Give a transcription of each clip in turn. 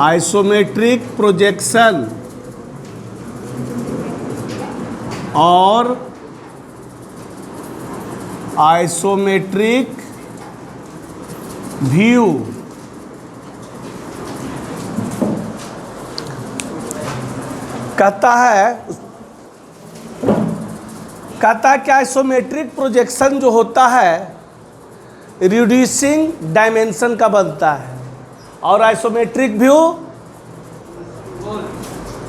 Isometric projection और isometric view कहता है कि आइसोमेट्रिक प्रोजेक्शन जो होता है रिड्यूसिंग डायमेंशन का बनता है और आइसोमेट्रिक व्यू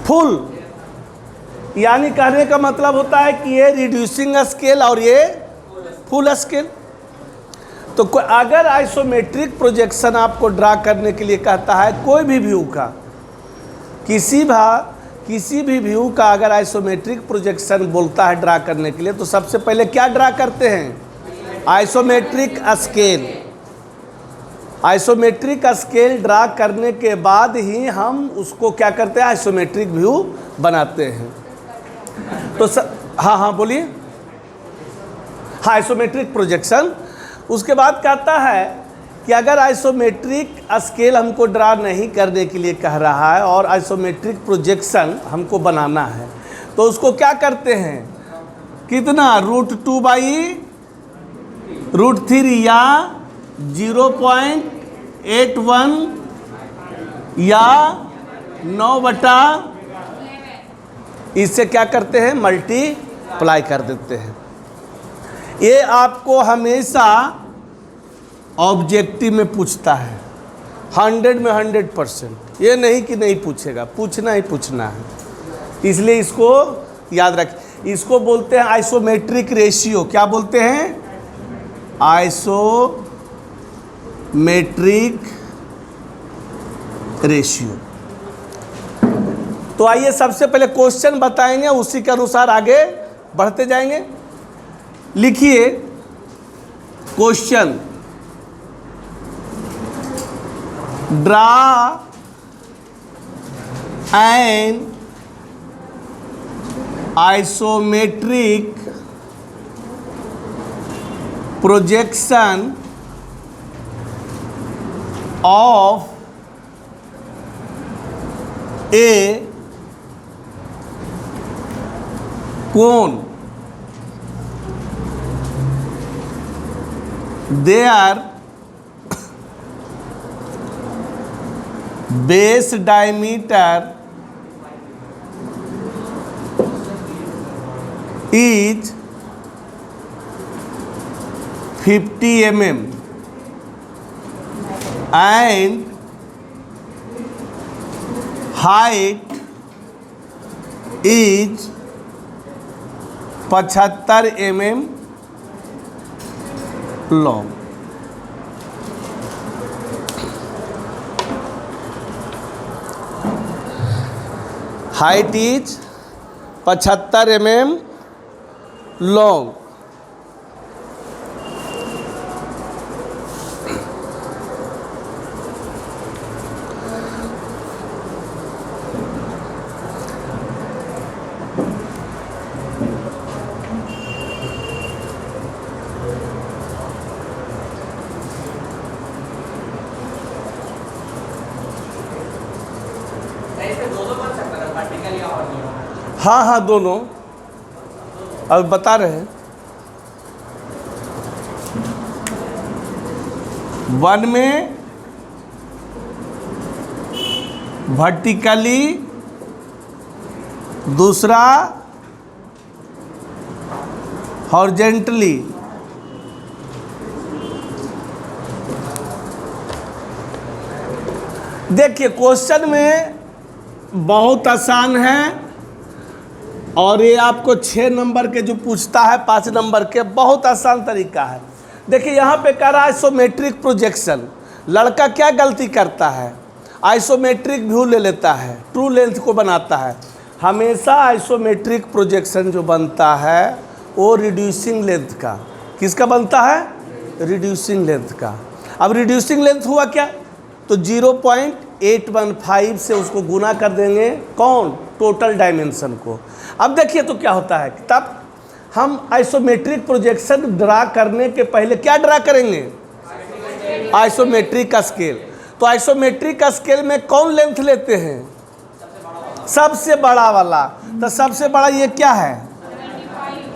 फुल, यानी कहने का मतलब होता है कि ये रिड्यूसिंग स्केल और ये फुल स्केल। तो अगर आइसोमेट्रिक प्रोजेक्शन आपको ड्रा करने के लिए कहता है कोई भी व्यू का, किसी भी व्यू का अगर आइसोमेट्रिक प्रोजेक्शन बोलता है ड्रा करने के लिए, तो सबसे पहले क्या ड्रा करते हैं? Isometric scale. Isometric scale draw करने के बाद ही हम उसको क्या करते हैं? आइसोमेट्रिक व्यू बनाते हैं। तो हाँ बोलिए। हाँ, आइसोमेट्रिक प्रोजेक्शन। उसके बाद कहता है कि अगर आइसोमेट्रिक स्केल हमको ड्रा नहीं करने के लिए कह रहा है और आइसोमेट्रिक प्रोजेक्शन हमको बनाना है, तो उसको क्या करते हैं? कितना? √2/√3 या 0.81 या 9/, इससे क्या करते हैं? मल्टीप्लाई कर देते हैं। ये आपको हमेशा ऑब्जेक्टिव में पूछता है 100 में 100%। ये नहीं कि नहीं पूछेगा, पूछना ही पूछना है, इसलिए इसको याद रखें। इसको बोलते हैं आइसोमेट्रिक रेशियो। क्या बोलते हैं? Isometric ratio. तो आइए सबसे पहले क्वेश्चन बताएंगे, उसी के अनुसार आगे बढ़ते जाएंगे। लिखिए question, draw N isometric projection of A cone their base diameter is 50 mm and height is 75 mm long। Height is 75 mm long. हाँ दोनों अब बता रहे हैं। वन में वर्टिकली, दूसरा हॉरिजॉन्टली। देखिए क्वेश्चन में बहुत आसान है और ये आपको 6 नंबर के जो पूछता है 5 नंबर के, बहुत आसान तरीका है। देखिए यहाँ पे कह रहा है आइसोमेट्रिक प्रोजेक्शन। लड़का क्या गलती करता है? आइसोमेट्रिक व्यू ले लेता है, ट्रू लेंथ को बनाता है। हमेशा आइसोमेट्रिक प्रोजेक्शन जो बनता है वो रिड्यूसिंग लेंथ का, किसका बनता है? रिड्यूसिंग लेंथ का। अब रिड्यूसिंग लेंथ हुआ क्या? तो 0.815 से उसको गुना कर देंगे, कौन? टोटल डायमेंशन को। अब देखिए तो क्या होता है, तब हम आइसोमेट्रिक प्रोजेक्शन ड्रा करने के पहले क्या ड्रा करेंगे? आइसोमेट्रिक का स्केल। तो आइसोमेट्रिक का स्केल में कौन लेंथ लेते हैं? सबसे बड़ा वाला। तो सबसे बड़ा ये क्या है?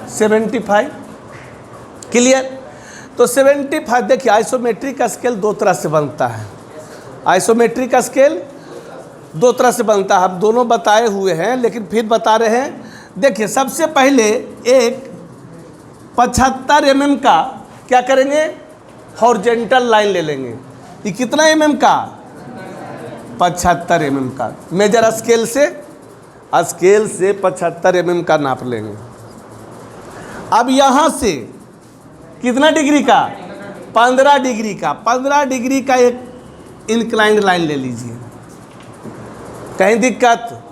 75। क्लियर? तो 75। देखिए आइसोमेट्रिक का स्केल दो तरह से बनता है। आइसोमेट्रिक का स्केल दो तरह से बनता है, हम दोनों बताए हुए हैं लेकिन फिर बता रहे हैं। देखिए सबसे पहले एक 75 mm का क्या करेंगे? हॉरिजॉन्टल लाइन ले लेंगे। ये कितना mm का? 75 mm का। मेजर स्केल से 75 mm का नाप लेंगे। अब यहाँ से कितना डिग्री का? 15 डिग्री का। 15 डिग्री का एक इंक्लाइंड लाइन ले लीजिए। कहीं दिक्कत?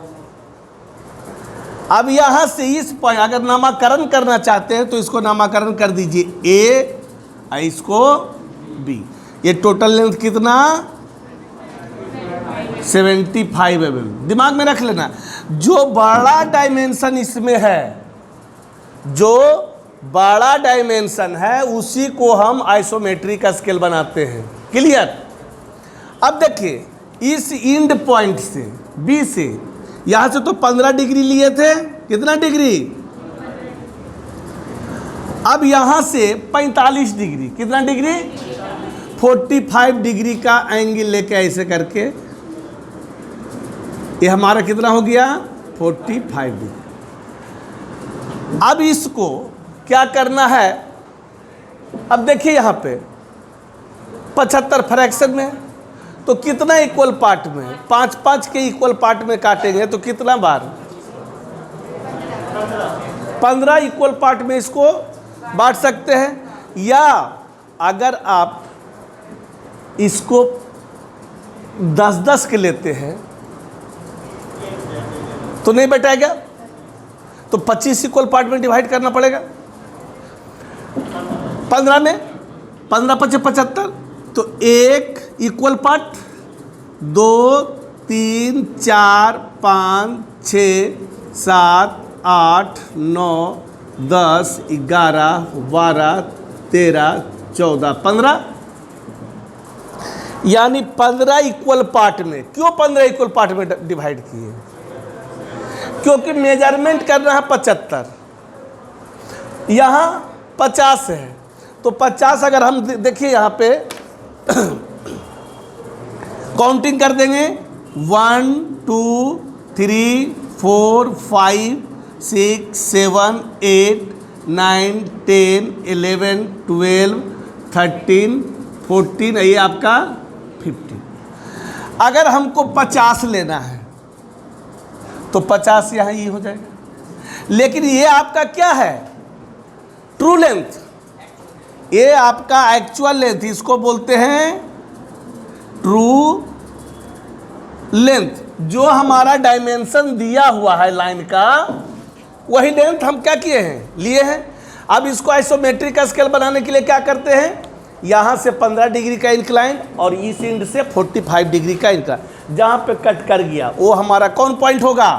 अब यहाँ से इस पॉइंट अगर नामाकरण करना चाहते हैं तो इसको नामाकरण कर दीजिए ए और इसको बी। ये टोटल लेंथ कितना? 75 mm। दिमाग में रख लेना, जो बड़ा डायमेंशन इसमें है, जो बड़ा डायमेंशन है उसी को हम आइसोमेट्रिक का स्केल बनाते हैं। क्लियर? अब देखिए इस इंड पॉइंट से बी से यहाँ से तो 15 डिग्री लिए थे। कितना डिग्री? अब यहाँ से 45 डिग्री। कितना डिग्री? 45 डिग्री का एंगल लेके ऐसे करके ये हमारा कितना हो गया? 45 डिग्री। अब इसको क्या करना है? अब देखिए यहाँ पे 75 फ्रैक्शन में, तो कितना इक्वल पार्ट में? 5-5 के इक्वल पार्ट में काटेंगे तो कितना बार? 15 इक्वल पार्ट में इसको बांट सकते हैं। या अगर आप इसको 10-10 के लेते हैं तो नहीं बटाएगा, तो 25 इक्वल पार्ट में डिवाइड करना पड़ेगा। 15 में 15-5 75, तो 1 इक्वल पार्ट, 2 3 4 5 6 7 8 9 10 11 12 13 14 15, यानी 15 इक्वल पार्ट में। क्यों 15 इक्वल पार्ट में डिवाइड किए? क्योंकि मेजरमेंट करना है 75, यहाँ 50 है, तो 50 अगर हम देखिए यहाँ पे काउंटिंग कर देंगे 1 2 3 4 5 6 7 8 9 10 11 12 13 14, ये आपका 15। अगर हमको 50 लेना है तो 50 यहाँ ये हो जाएगा। लेकिन ये आपका क्या है? True length. ये आपका एक्चुअल लेंथ, इसको बोलते हैं ट्रू लेंथ। जो हमारा डायमेंशन दिया हुआ है लाइन का, वही लेंथ हम क्या किए हैं? लिए हैं। अब इसको आइसोमेट्रिक का स्केल बनाने के लिए क्या करते हैं? यहाँ से 15 डिग्री का इंक्लाइन और इस एंड से 45 डिग्री का इंक्लाइन, जहाँ पे कट कर गया वो हमारा कौन पॉइंट होगा?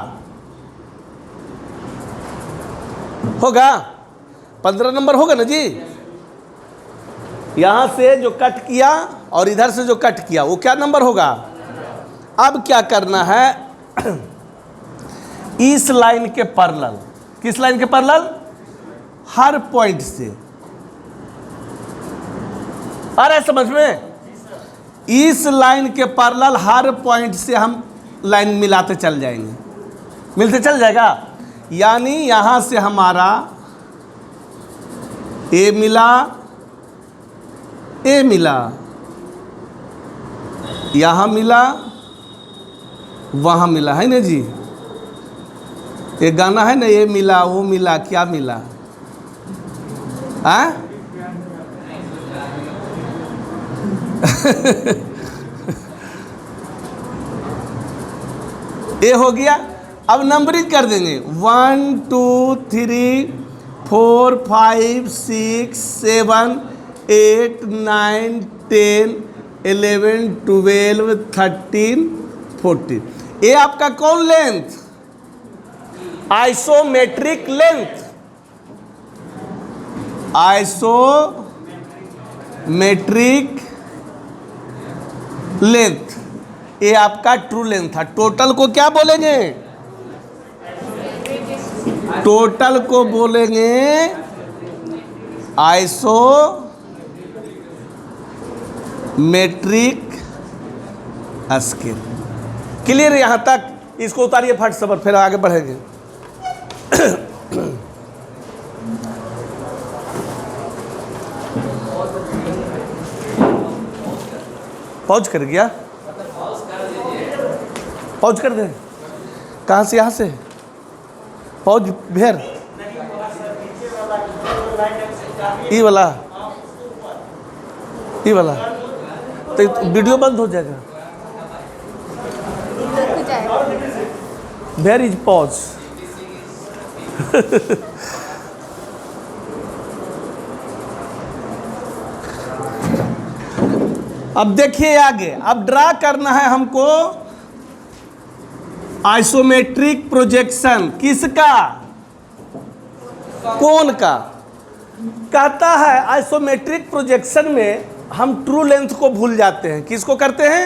15 नंबर होगा ना जी। यहाँ से जो कट किया और इधर से जो कट किया वो क्या नंबर होगा? अब क्या करना है? इस लाइन के पैरेलल, किस लाइन के पैरेलल? हर पॉइंट से। आ रहा है समझ में? इस लाइन के पैरेलल हर पॉइंट से हम लाइन मिलाते चल जाएंगे, मिलते चल जाएगा। यानी यहाँ से हमारा ए मिला, ए मिला, यहाँ मिला, वहाँ मिला, है ना जी? एक गाना है ना, ये मिला वो मिला, क्या मिला? हाँ ये हो गया। अब नंबरिंग कर देंगे 1 2 3 4 5 6 7 8 9 10 11 12 13 14। ये आपका कौन length? Isometric length. Isometric length, ये आपका ट्रू लेंथ था। टोटल को क्या बोलेंगे? टोटल को बोलेंगे आइसोमेट्रिक स्केल। क्लियर है यहां तक? इसको उतारिए फट सबर, फिर आगे बढ़ेंगे। पॉज कर गया? पॉज कर दे। कहाँ से? यहाँ से पॉज भेर ई वाला तो वीडियो बंद हो जाएगा। Where is pause? अब देखिए आगे, अब ड्रा करना है हमको आइसोमेट्रिक प्रोजेक्शन। किसका? कोण का। कहता है आइसोमेट्रिक प्रोजेक्शन में हम ट्रू लेंथ को भूल जाते हैं। किसको करते हैं?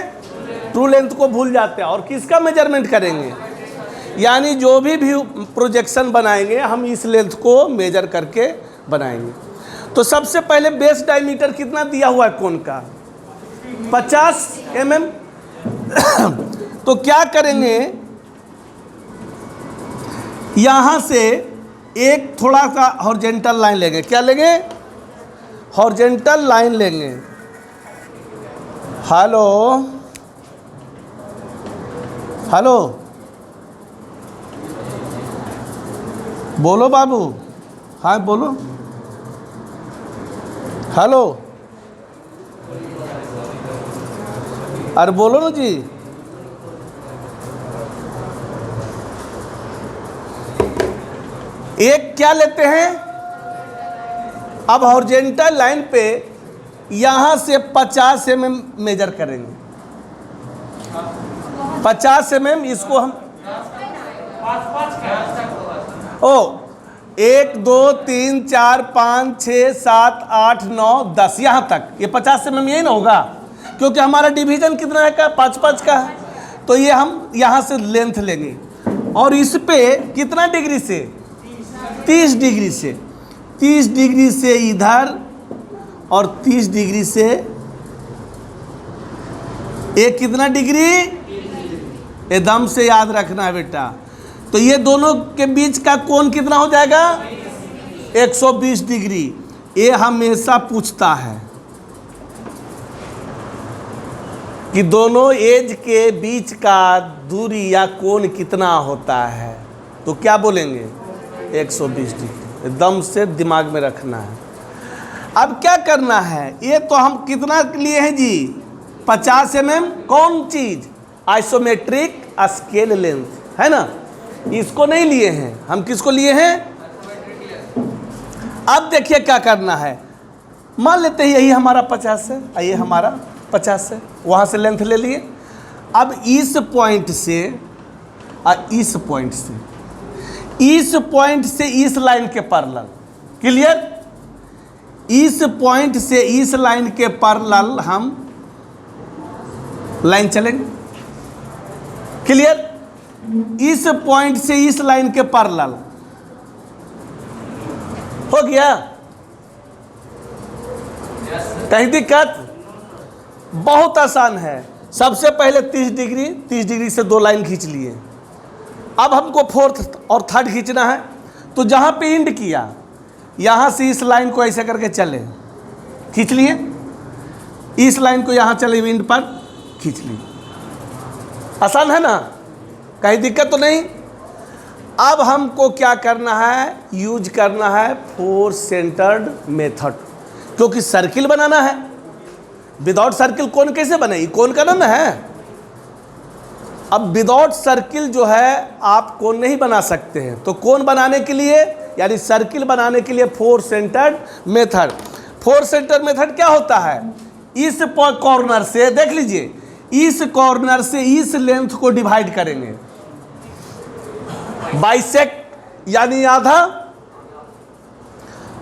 ट्रू लेंथ को भूल जाते हैं। और किसका मेजरमेंट करेंगे? यानी जो भी प्रोजेक्शन बनाएंगे हम इस लेंथ को मेजर करके बनाएंगे। तो सबसे पहले बेस डायमीटर कितना दिया हुआ है कोण का? 50 mm। तो क्या करेंगे, यहां से एक थोड़ा सा हॉरिजॉन्टल लाइन लेंगे। क्या लेंगे? हॉरिजॉन्टल लाइन लेंगे। हेलो हेलो, बोलो बाबू। हाँ बोलो। हेलो, अरे बोलो ना जी। एक क्या लेते हैं, अब हॉरिजॉन्टल लाइन पे यहां से 50 mm मेजर करेंगे। 50 mm इसको हम 1 2 3 4 5 6 7 8 9 10 यहाँ तक, ये 50 mm यही ना होगा, क्योंकि हमारा डिवीजन कितना है का? 5-5 का है। तो ये हम यहाँ से लेंथ लेंगे और इस पे कितना डिग्री से? 30 डिग्री से। 30 डिग्री से इधर और 30 डिग्री से एक कितना डिग्री? एकदम से याद रखना है बेटा। तो ये दोनों के बीच का कोण कितना हो जाएगा? 120 डिग्री। ये हमेशा पूछता है कि दोनों एज के बीच का दूरी या कोण कितना होता है। तो क्या बोलेंगे? 120 डिग्री। एकदम से दिमाग में रखना है। अब क्या करना है, ये तो हम कितना लिए हैं जी? 50 mm। कौन चीज? आइसोमेट्रिक स्केल लेंथ है ना, इसको नहीं लिए हैं हम। किसको लिए हैं? अब देखिए क्या करना है। मान लेते हैं यही हमारा 50 है, ये हमारा 50 है, वहां से लेंथ ले लिए। अब इस पॉइंट से और इस पॉइंट से, इस पॉइंट से इस लाइन के पैरेलल। क्लियर? इस पॉइंट से इस लाइन के पैरेलल हम लाइन चलेंगे। क्लियर? इस पॉइंट से इस लाइन के पैरेलल हो गया। कहीं दिक्कत? बहुत आसान है। सबसे पहले 30 डिग्री, 30 डिग्री से दो लाइन खींच लिए। अब हमको फोर्थ और थर्ड खींचना है। तो जहां पे इंड किया, यहां से इस लाइन को ऐसे करके चले, खींच लिए। इस लाइन को यहां चले, इंड पर खींच लिए। आसान है ना? कहीं दिक्कत तो नहीं? अब हमको क्या करना है? यूज करना है फोर सेंटर्ड मेथड, क्योंकि सर्किल बनाना है। विदाउट सर्किल कोण कैसे बनेगी? कोण का नाम है। अब विदाउट सर्किल जो है आप कोण नहीं बना सकते हैं। तो कोण बनाने के लिए, यानी सर्किल बनाने के लिए, four centred method. Four centred method क्या होता है? इस कॉर्नर से, देख लीजिए, इस कॉर्नर से इस लेंथ को डिवाइड करेंगे, बाइसेक्ट यानी आधा,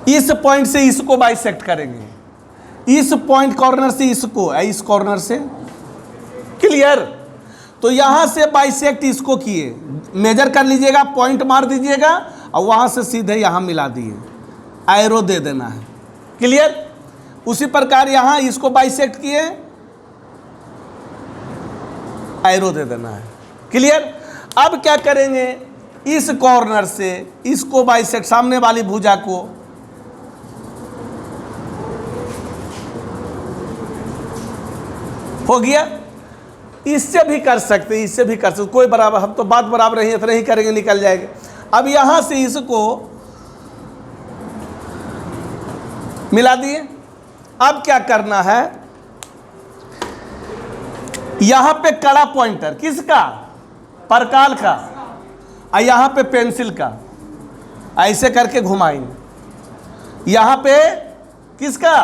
इस पॉइंट से इसको बाइसेक्ट करेंगे, इस पॉइंट कॉर्नर से इसको, इस कॉर्नर से। क्लियर? तो यहां से बाइसेक्ट इसको किए, मेजर कर लीजिएगा, पॉइंट मार दीजिएगा और वहां से सीधे यहां मिला दिए, एरो दे देना है। क्लियर? उसी प्रकार यहां इसको बाइसेक्ट किए, एरो दे देना है। क्लियर? अब क्या करेंगे, इस कॉर्नर से इसको बाइसेक्ट, सामने वाली भुजा को, हो गया। इससे भी कर सकते, इससे भी कर सकते, कोई बराबर, हम तो बात बराबर नहीं, इतना ही करेंगे, निकल जाएंगे। अब यहां से इसको मिला दिए। अब क्या करना है, यहां पे कड़ा पॉइंटर किसका, परकाल का, और यहां पे पेंसिल का, ऐसे करके घुमाएंगे। यहां पे किसका,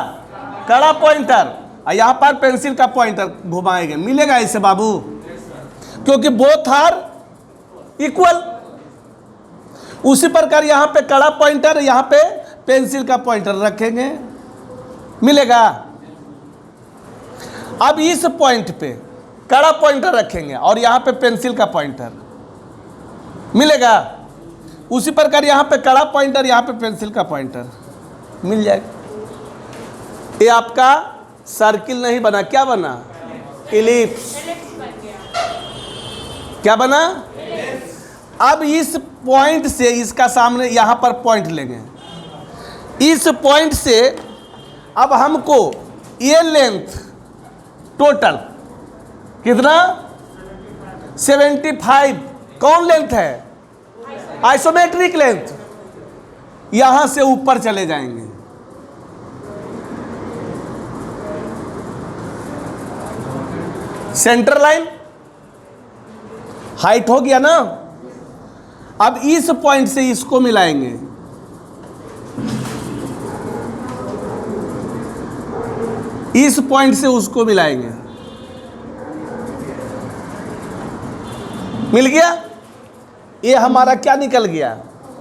कड़ा पॉइंटर, और यहां पर पेंसिल का पॉइंटर घुमाएंगे, मिलेगा ऐसे बाबू, क्योंकि बोथ आर इक्वल। उसी प्रकार यहां पे कड़ा पॉइंटर, यहां पे पेंसिल का पॉइंटर रखेंगे, मिलेगा। अब इस पॉइंट पे कड़ा पॉइंटर रखेंगे और यहां पे पेंसिल का पॉइंटर, मिलेगा। उसी प्रकार यहां पे कड़ा पॉइंटर, यहां पे पेंसिल का पॉइंटर, मिल जाएगा। ये आपका सर्किल नहीं बना, क्या बना, इलिप्स। क्या बना? अब इस पॉइंट से इसका सामने यहां पर पॉइंट लेंगे, इस पॉइंट से अब हमको ये लेंथ टोटल कितना, 75, कौन लेंथ है, आइसोमेट्रिक लेंथ। यहां से ऊपर चले जाएंगे, सेंटर लाइन, हाइट हो गया ना। अब इस पॉइंट से इसको मिलाएंगे, इस पॉइंट से उसको मिलाएंगे, मिल गया। ये हमारा क्या निकल गया,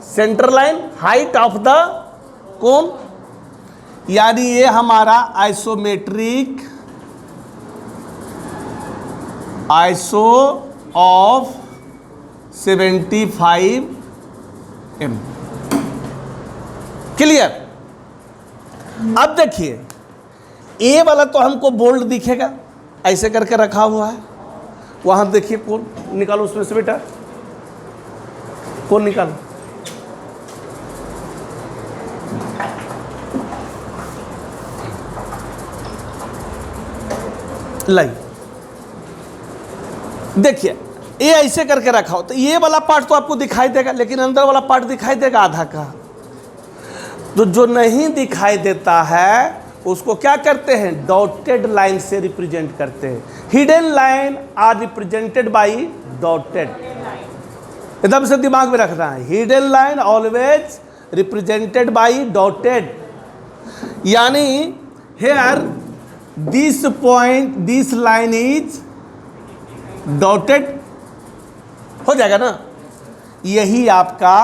centre line, height of the cone, यानी ये हमारा isometric, iso of 75 mm। Clear? अब देखिए, ए वाला तो हमको बोल्ड दिखेगा, ऐसे करके रखा हुआ है। वहां देखिए, कौन निकालो उसमें से बेटा, कौन निकालो, लाई। देखिए ये ऐसे करके रखा हो, तो ये वाला पार्ट तो आपको दिखाई देगा, लेकिन अंदर वाला पार्ट दिखाई देगा आधा का। तो जो नहीं दिखाई देता है उसको क्या करते हैं, डॉटेड लाइन से रिप्रेजेंट करते हैं। Hidden line are represented by dotted, एकदम से दिमाग में रखना है। Hidden line always represented by dotted, यानी here this point, this line is dotted, हो जाएगा ना। यही आपका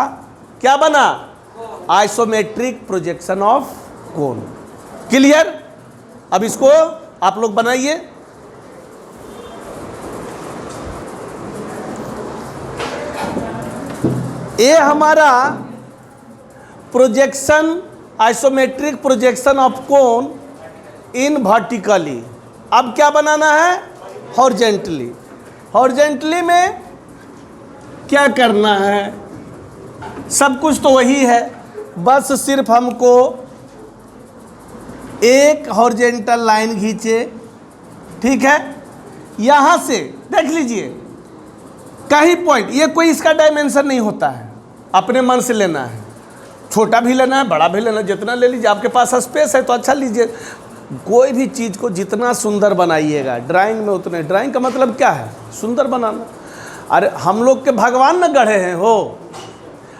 क्या बना, isometric projection of cone. Clear? अब इसको आप लोग बनाइए। ये हमारा projection, isometric projection of cone in vertically. अब क्या बनाना है, हॉरिजॉन्टली। हॉरिजॉन्टली में क्या करना है, सब कुछ तो वही है, बस सिर्फ हमको एक हॉरिजॉन्टल लाइन खींचे, ठीक है। यहां से देख लीजिए, कहीं पॉइंट, ये कोई इसका डायमेंशन नहीं होता है, अपने मन से लेना है, छोटा भी लेना है, बड़ा भी लेना है, जितना ले लीजिए। आपके पास स्पेस है तो अच्छा लीजिए। कोई भी चीज़ को जितना सुंदर बनाइएगा ड्राइंग में, उतने, ड्राइंग का मतलब क्या है, सुंदर बनाना। अरे हम लोग के भगवान न गढ़े हैं हो,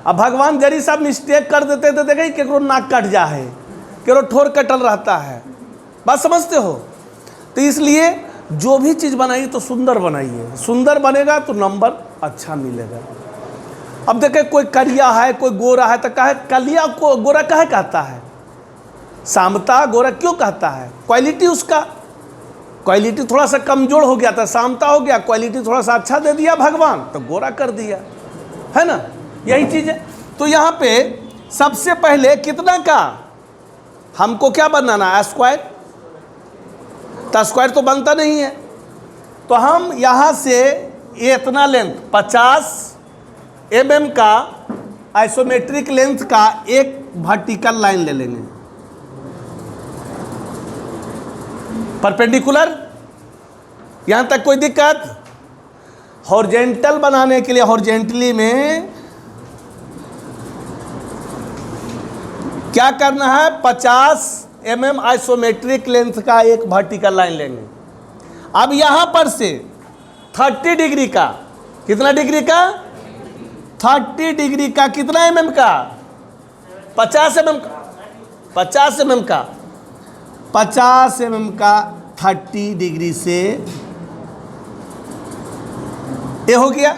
अब भगवान जरी सा मिस्टेक कर देते तो देखे केकरो नाक कट जा है, केकरो ठोर कटल रहता है, बात समझते हो। तो इसलिए जो भी चीज़ बनाइए तो सुंदर बनाइए, सुंदर बनेगा तो नंबर अच्छा मिलेगा। अब देखे कोई करिया है, कोई गोरा है, तो कहे कलिया को गोरा कहे कहता है, सामता गोरा क्यों कहता है? क्वालिटी उसका, क्वालिटी थोड़ा सा कमजोर हो गया था, सामता हो गया, क्वालिटी थोड़ा सा अच्छा दे दिया भगवान तो गोरा कर दिया, है ना, यही चीज़ है। तो यहाँ पे सबसे पहले कितना का हमको क्या बनाना है? स्क्वायर। तो स्क्वायर तो बनता नहीं है, तो हम यहाँ से ये इतना लेंथ 50 mm का आइसोमेट्रिक लेंथ का एक वर्टिकल लाइन ले लेंगे परपेंडिकुलर। यहाँ तक कोई दिक्कत? हॉरिजेंटल बनाने के लिए हॉरिजेंटली में क्या करना है? 50 mm आइसोमेट्रिक लेंथ का एक वर्टिकल लाइन लेंगे। अब यहाँ पर से 30 डिग्री का, कितना डिग्री का? 30 डिग्री का कितना mm का? 50 mm का, 50 mm का, 50 mm का 30 डिग्री से ये हो गया।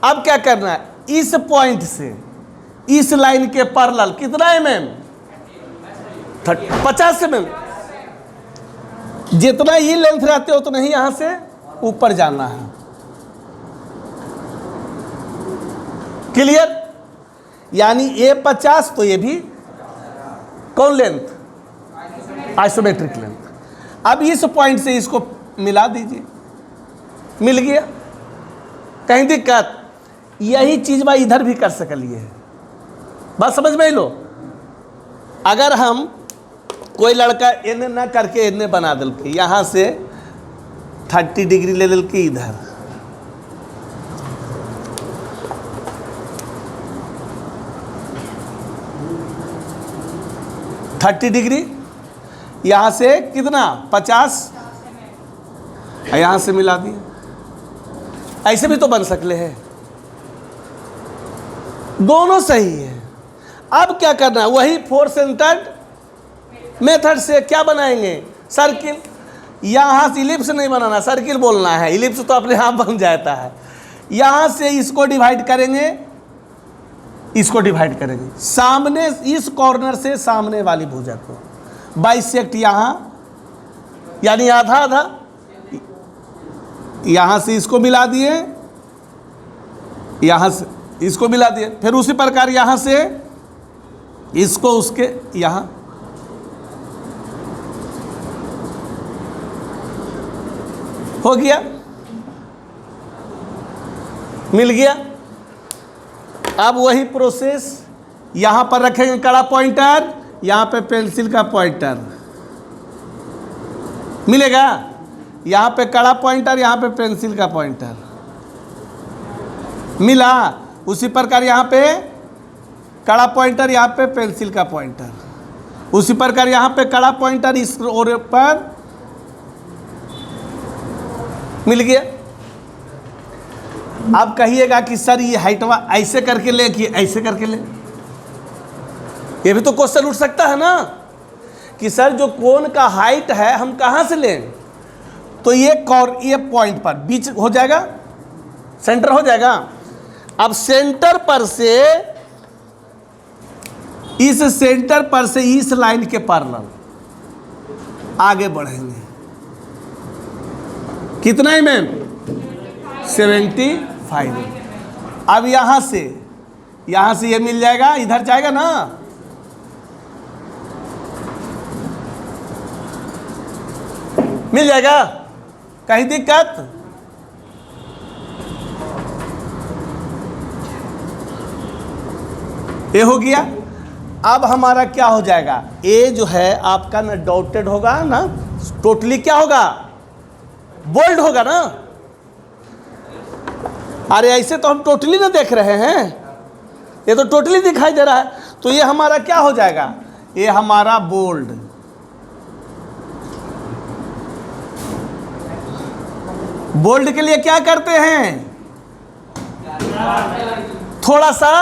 अब क्या करना है? इस पॉइंट से इस लाइन के पैरेलल कितना mm? 50 mm। जितना ये लेंथ रहते हो उतना ही यहां से ऊपर जाना है। क्लियर? यानी ये 50 तो ये भी कौन लेंथ? Isometric length. अब इस पॉइंट से इसको मिला दीजिए, मिल गया। कहीं दिक्कत? यही चीज मैं इधर भी कर सकलिए, बात समझ में लो। अगर हम कोई लड़का इन्हें ना करके इन्हें बना दिल के, यहाँ से 30 डिग्री ले दिल के इधर, $30 यहाँ से कितना? 50, यहाँ से मिला दिया। ऐसे भी तो बन सकते हैं, दोनों सही है। अब क्या करना है? वही 4 सेंटर्ड मेथड से क्या बनाएंगे? सर्किल। यहाँ से इलिप्स नहीं बनाना, सर्किल बोलना है। इलिप्स तो अपने आप बन जाता है। यहाँ से इसको डिवाइड करेंगे, इसको डिवाइड करेंगे, सामने इस कॉर्नर से सामने वाली भुजा को बाइसेक्ट यहाँ, यानी आधा आधा। यहाँ से इसको मिला दिए, यहाँ से इसको मिला दिए, फिर उसी प्रकार यहाँ से इसको उसके यहाँ। हो गया, मिल गया। अब वही प्रोसेस यहाँ पर रखेंगे, कड़ा पॉइंटर, यहाँ पे पेंसिल का पॉइंटर मिलेगा। यहाँ पे कड़ा पॉइंटर, यहाँ पे पेंसिल का पॉइंटर मिला। उसी प्रकार यहाँ पे कड़ा पॉइंटर, यहाँ पे पेंसिल का पॉइंटर, उसी प्रकार यहाँ पे कड़ा पॉइंटर इस ओर पर मिल गया। अब कहिएगा कि सर ये हाइटवा ऐसे करके ले कि ऐसे करके ले, ये भी तो क्वेश्चन उठ सकता है ना कि सर जो कोन का हाइट है हम कहाँ से लें? तो ये पॉइंट पर बीच हो जाएगा, सेंटर हो जाएगा। अब सेंटर पर से इस सेंटर पर से इस लाइन के पैरेलल आगे बढ़ेंगे। कितना mm? 75। अब यहाँ से ये मिल जाएगा, इधर जाएगा ना, मिल जाएगा। कहीं दिक्कत? ये हो गया। अब हमारा क्या हो जाएगा? ए जो है आपका ना डॉटेड होगा ना, टोटली क्या होगा? बोल्ड होगा ना। अरे ऐसे तो हम टोटली ना देख रहे हैं, ये तो टोटली दिखाई दे रहा है। तो ये हमारा क्या हो जाएगा? ये हमारा बोल्ड। बोल्ड के लिए क्या करते हैं? थोड़ा सा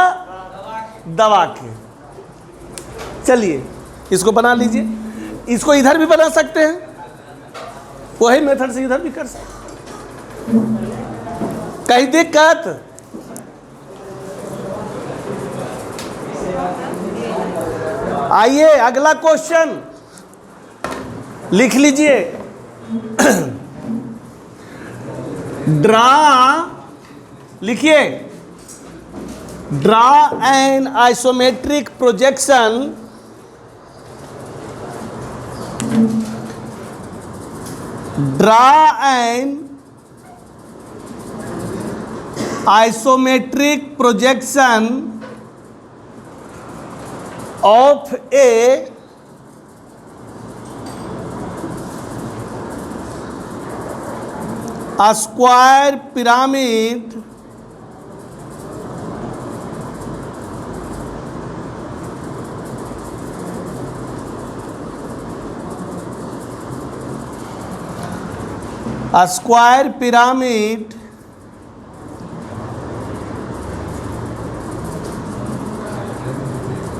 दबा के। चलिए इसको बना लीजिए, इसको इधर भी बना सकते हैं, वही मेथड से इधर भी कर सकते। कहीं दिक्कत? आइए अगला क्वेश्चन लिख लीजिए। ड्रा, लिखिए, draw N isometric projection isometric projection of a square pyramid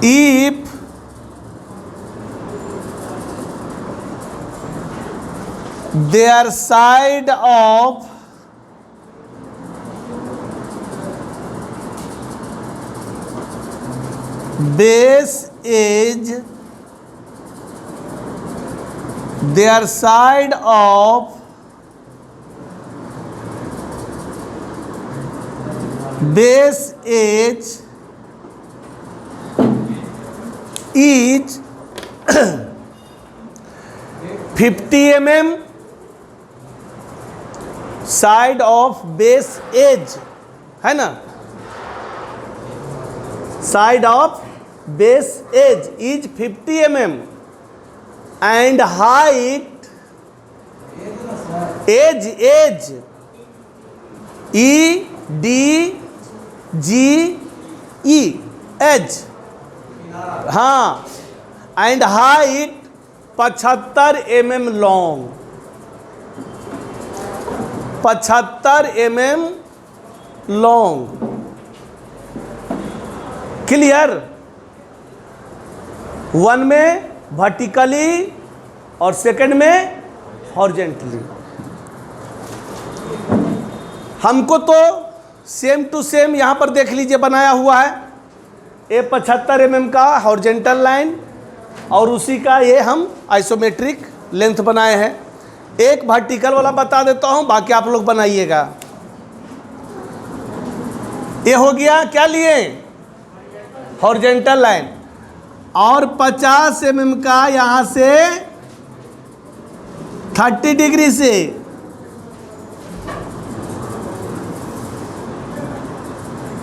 if their side of base edge is 50 mm, side of base edge है ना, side of base edge is 50 mm and height edge EDGE edge, हाँ, and height 75 mm long, 75 mm long. Clear? One में vertically और second में horizontally. हमको तो same to same यहां पर देख लीजिए बनाया हुआ है, ये 75 mm का हॉरिजेंटल लाइन और उसी का ये हम आइसोमेट्रिक लेंथ बनाए हैं। एक वर्टिकल वाला बता देता हूं, बाकी आप लोग बनाइएगा। ये हो गया क्या लिए, हॉरिजेंटल लाइन, और 50 mm का यहां से 30 डिग्री से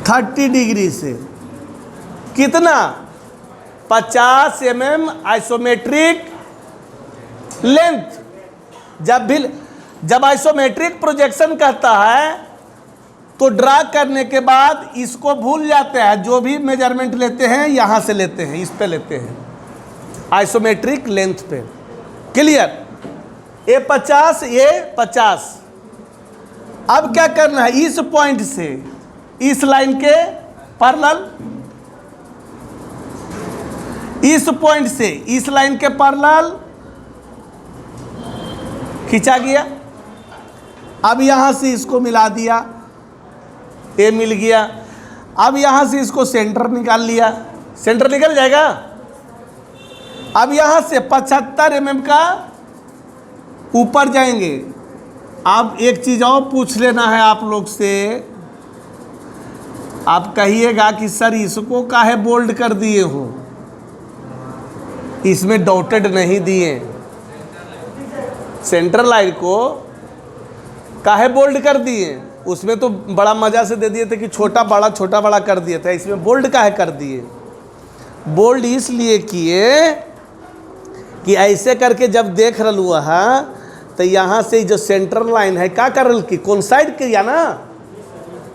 30 डिग्री से कितना, 50 mm आइसोमेट्रिक लेंथ। जब आइसोमेट्रिक प्रोजेक्शन कहता है तो ड्रा करने के बाद इसको भूल जाते हैं, जो भी मेजरमेंट लेते हैं यहां से लेते हैं, इस पे लेते हैं, आइसोमेट्रिक लेंथ पे। क्लियर? ये 50, ये 50। अब क्या करना है, इस पॉइंट से इस लाइन के पैरेलल, इस पॉइंट से इस लाइन के पैरेलल खींचा गया। अब यहां से इसको मिला दिया, ये मिल गया। अब यहां से इसको सेंटर निकाल लिया, सेंटर निकल जाएगा। अब यहां से 75 mm का ऊपर जाएंगे। अब एक चीज और पूछ लेना है आप लोग से, आप कहिएगा कि सर इसको काहे बोल्ड कर दिए हो, इसमें डॉटेड नहीं दिए, सेंट्रल लाइन को काहे बोल्ड कर दिए, उसमें तो बड़ा मज़ा से दे दिए थे कि छोटा बड़ा कर दिए थे, इसमें बोल्ड काहे कर दिए। बोल्ड इसलिए किए कि ऐसे करके जब देख रलू है तो यहाँ से जो सेंट्रल लाइन है क्या कर रही कि कौन साइड किया ना,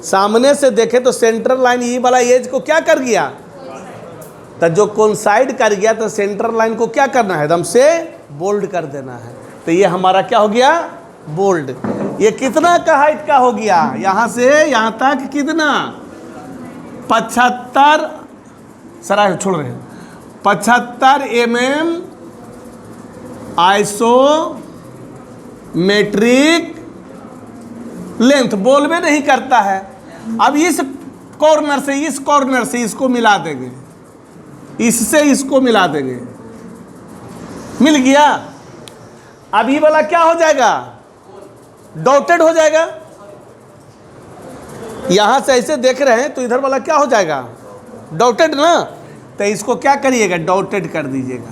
सामने से देखे तो सेंट्रल लाइन ये वाला एज को क्या कर गया, तो जो कौन साइड कर गया तो सेंट्रल लाइन को क्या करना है, एकदम से बोल्ड कर देना है। तो ये हमारा क्या हो गया, बोल्ड। ये कितना का हाइट का हो गया, यहाँ से यहाँ तक कितना, 75, सर छोड़ रहे हैं, 75 mm आइसोमेट्रिक लेंथ। बोल में नहीं करता है। अब इस कॉर्नर से इसको मिला देंगे, इससे इसको मिला देंगे, मिल गया। अब ये वाला क्या हो जाएगा, डॉटेड हो जाएगा। यहां से ऐसे देख रहे हैं तो इधर वाला क्या हो जाएगा, डॉटेड ना। तो इसको क्या करिएगा, डॉटेड कर दीजिएगा।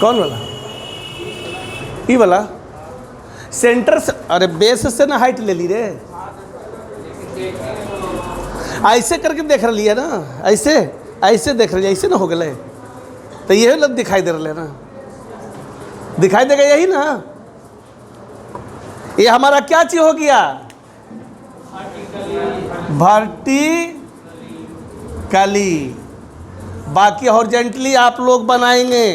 कौन वाला, ये वाला सेंटर से, अरे बेस से ना हाइट ले ली रे, ऐसे करके देख रही है ना, ऐसे ऐसे देख रही है, ऐसे ना हो गए तो ये लग दिखाई दे रहा है ना, दिखाई देगा यही ना। ये हमारा क्या चीज हो गया, वर्टिकली। बाकी हॉरिजॉन्टली आप लोग बनाएंगे,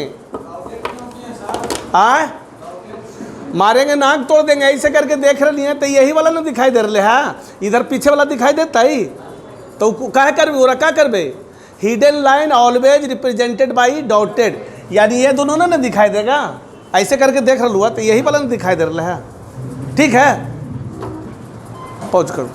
मारेंगे, नाक तोड़ देंगे। ऐसे करके देख रही है तो यही वाला ना दिखाई दे रहे है, इधर पीछे वाला दिखाई देता ही तो क्या करबे, वो क्या करबे, hidden line always represented by dotted, यानी ये दोनों ना दिखाई देगा। ऐसे करके देख रहा हुआ तो यही वाला ना दिखाई दे रहा है। ठीक है, पहुँच करो।